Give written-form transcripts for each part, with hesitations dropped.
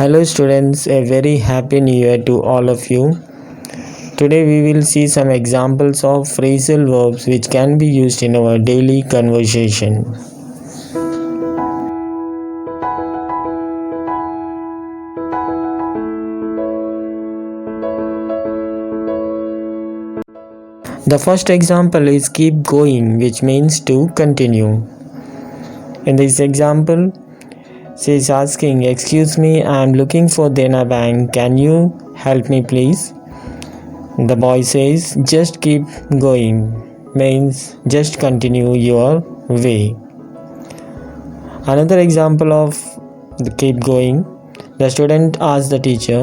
Hello students, a very happy new year to all of you. Today we will see some examples of phrasal verbs which can be used in our daily conversation. The first example is keep going, which means to continue. In this example, she is asking, "Excuse me, I am looking for Dena Bank. Can you help me please?" The boy says, "Just keep going," means just continue your way. Another example of the keep going, the student asks the teacher,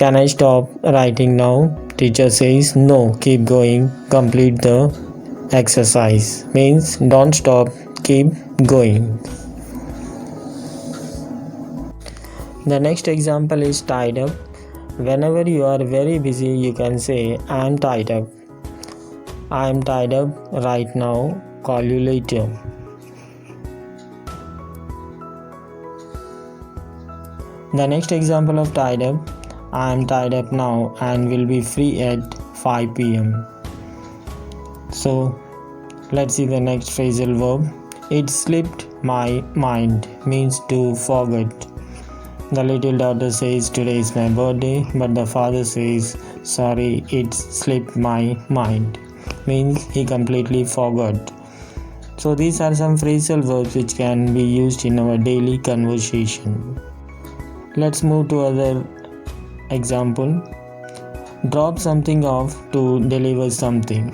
"Can I stop writing now?" Teacher says, "No, keep going, complete the exercise," means don't stop, keep going. The next example is tied up. Whenever you are very busy, you can say, "I am tied up." "I am tied up right now, call you later." The next example of tied up, "I am tied up now and will be free at 5 p.m. So let's see the next phrasal verb. It slipped my mind means to forget. The little daughter says, "Today is my birthday," but the father says, "Sorry, it slipped my mind," means he completely forgot. So these are some phrasal verbs which can be used in our daily conversation. Let's move to other example. Drop something off to deliver something.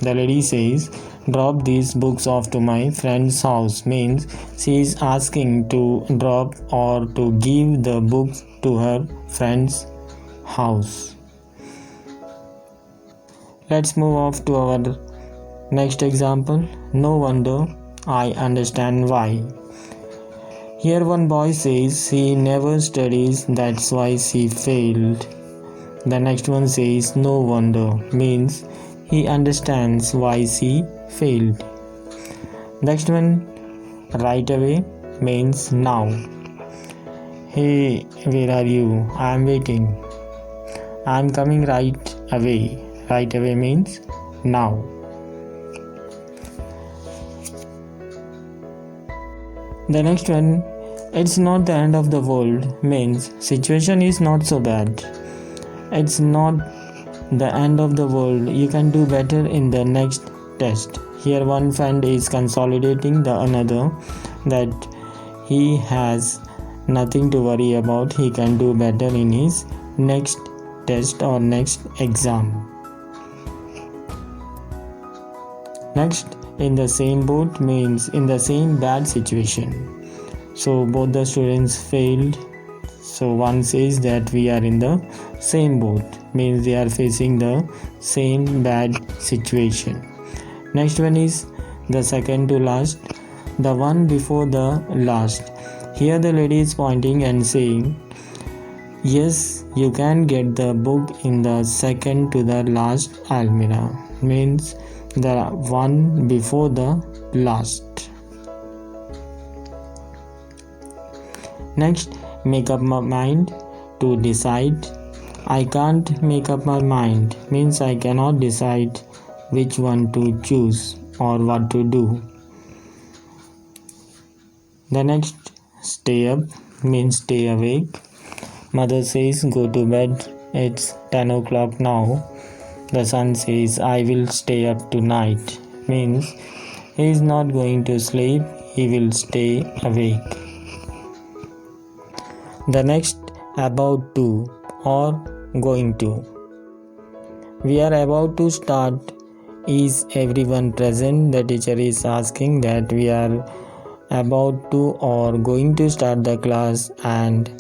The lady says, "Drop these books off to my friend's house," means she is asking to drop or to give the books to her friend's house. Let's move off to our next example. No wonder, I understand why. Here one boy says he never studies, that's why she failed. The next one says no wonder, means he understands why she failed. Next one, right away, means now. "Hey, where are you? I am waiting." "I am coming right away." Right away means now. The next one, it's not the end of the world, means situation is not so bad. It's not the end of the world, you can do better in the next test. Here one friend is consolidating the another that he has nothing to worry about, he can do better in his next test or next exam. Next, in the same boat means in the same bad situation. So both the students failed. So one says that we are in the same boat, means they are facing the same bad situation. Next one is the second to last, the one before the last. Here the lady is pointing and saying, "Yes, you can get the book in the second to the last almirah," means the one before the last. Next, make up my mind to decide. I can't make up my mind means I cannot decide which one to choose or what to do. The next, stay up means stay awake. Mother says, "Go to bed, it's 10 o'clock now." The son says, "I will stay up tonight," means he is not going to sleep, he will stay awake. The next, about to or going to. We are about to start. Is everyone present? The teacher is asking that we are about to or going to start the class and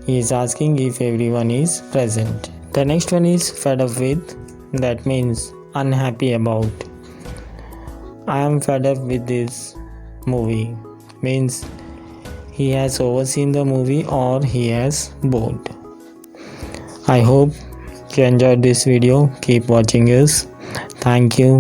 he is asking if everyone is present. The next one is fed up with, that means unhappy about. I am fed up with this movie, means he has overseen the movie or he has bored. I hope you enjoyed this video. Keep watching us. Thank you.